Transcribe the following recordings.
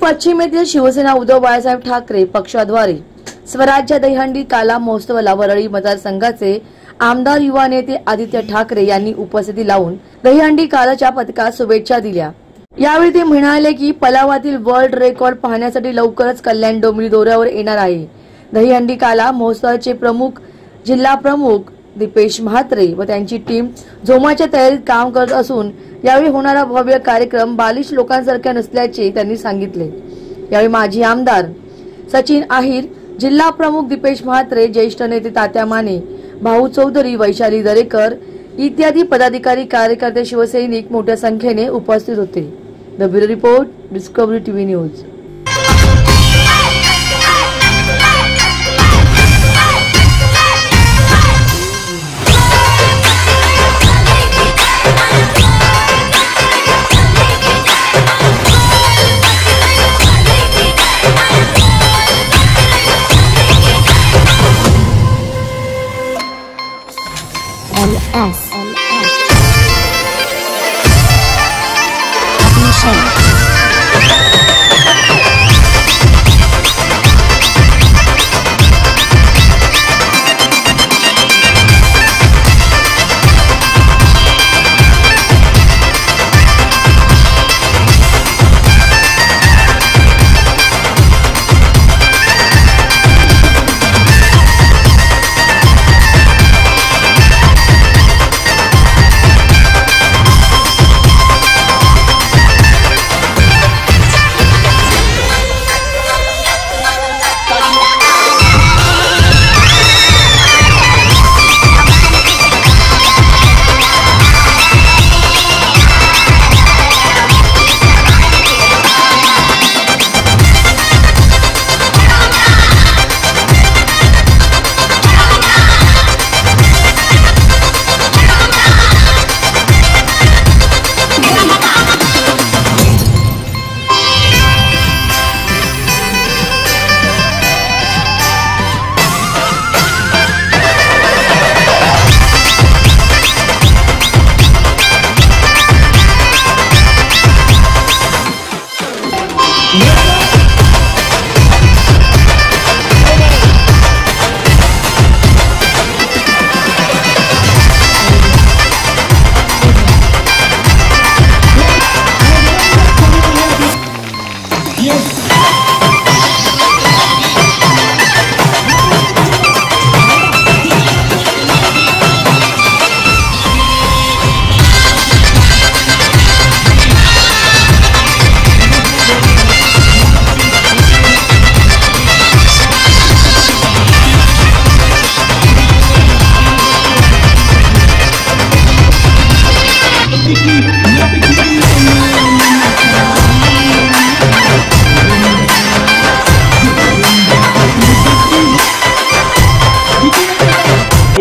पश्चिमेतील शिवसेना उद्धव बाळासाहेब ठाकरे पक्षाद्वारे स्वराज्य दहीहंडी काला महोत्सवाला वरळी मतदारसंघाचे आमदार युवा नेते आदित्य ठाकरे यांनी उपस्थिती लावून दहीहंडी कालाच्या पथकास शुभेच्छा दिल्या। यावेळी ते म्हणाले की पलावातील वर्ल्ड रेकॉर्ड पाहण्यासाठी लवकरच कल्याण डोंबिवली दौऱ्यावर येणार आहे। दहीहंडी काला महोत्सवाचे प्रमुख जिल्हा प्रमुख दीपेश म्हात्रे व त्यांची टीम जोमाच्या तयारीत काम करत असून यावेळी होणारा भव्य कार्यक्रम बालिश लोकांसारखा नसल्याचे त्यांनी सांगितले। यावेळी माजी आमदार सचिन आहिर, जिल्हा प्रमुख दीपेश म्हात्रे, ज्येष्ठ नेते तात्या माने, भाऊ चौधरी, वैशाली दरेकर इत्यादी पदाधिकारी, कार्यकर्ते, शिवसैनिक मोठ्या संख्येने उपस्थित होते। The bureau report, discovery TV news.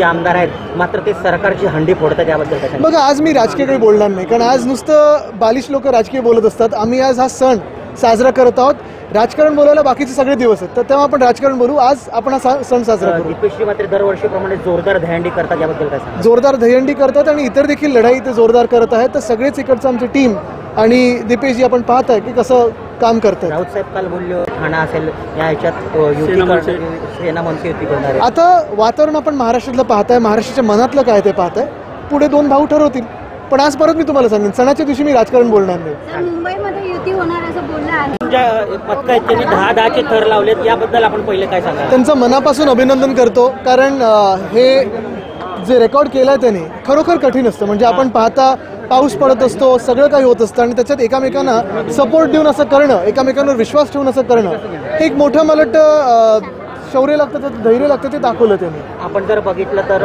आमदार आहेत मात्र ते सरकारची हंडी फोडतात, याबद्दल काय? बघा, आज मी राजकीय काही बोलणार नाही, कारण आज नुसतं बालिश लोक राजकीय बोलत असतात। आम्ही आज हा सण साजरा करत आहोत। राजकारण बोलायला बाकीचे सगळे दिवस आहेत, तर तेव्हा आपण राजकारण बोलू। आज आपण हा सण साजरा करू। दीपेशजी मात्र दरवर्षीप्रमाणे जोरदार दहीहंडी करतात, याबद्दल काय सांगा? जोरदार दहीहंडी करतात आणि इतर देखील लढाई ते जोरदार करत आहेत। तर सगळेच इकडचं आमची टीम आणि दीपेशजी आपण पाहत आहे की कसं काम करतात। राऊत साहेब काल बोलले ठाणा असेल या ह्याच्यात सेना मनसे युती करणार आहे। आता वातावरण आपण महाराष्ट्रातलं पाहताय, महाराष्ट्राच्या मनातलं काय ते पाहताय। पुढे दोन भाऊ ठरवतील, पण आज परत मी तुम्हाला सांगेन सणाच्या दिवशी मी राजकारण बोलणार नाही। मुंबईमध्ये युती होणार असं बोललं आहे। पक्का आहेत त्यांनी 10-10चे थर लावलेत, याबद्दल आपण पहिले काय सांगा? त्यांचं मनापासून अभिनंदन करतो, कारण हे जे रेकॉर्ड केलंय त्याने खरोखर कठीण असतं। म्हणजे आपण पाहता पाऊस पडत असतो, सगळं काही होत असतं आणि त्याच्यात एकामेकांना सपोर्ट देऊन असं करणं, एकामेकांवर विश्वास ठेवून असं करणं, हे एक मोठं मला वाटतं शौर्य लागतं, धैर्य लागतं, ते दाखवलं त्यांनी। आपण जर बघितलं तर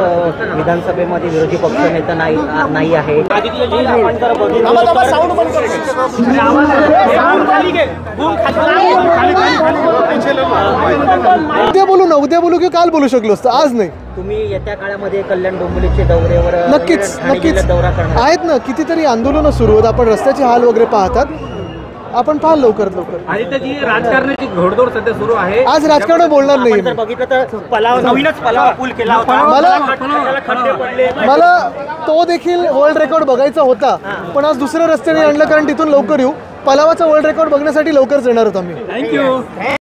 विधानसभेमध्ये विरोधी पक्ष नेता नाही आहे। उद्या बोलू की काल बोलू शकलो असतं, आज नाही। तुम्ही येत्या काळामध्ये कल्याण डोंबिवलीचे दौऱ्यावर नक्कीच दौरा करणार आहेत ना। कितीतरी आंदोलनं सुरू आहेत, आपण रस्त्याचे हाल वगैरे पाहतात, आपण पाहाल लवकरात लवकर। आदित्यजी, राजकारणाची घोडदौड सध्या सुरू आहे। आज राजकारण बोलणार नाही। जर बघितलं तर नवीनच पलाव पूल केला होता, मला तो देखील वर्ल्ड रेकॉर्ड बघायचा होता, पण आज दुसऱ्या रस्त्याने आणलं, कारण तिथून लवकर येऊ। पलावाचा वर्ल्ड रेकॉर्ड बघण्यासाठी लवकरच येणार आहोत आम्ही. थँक्यू.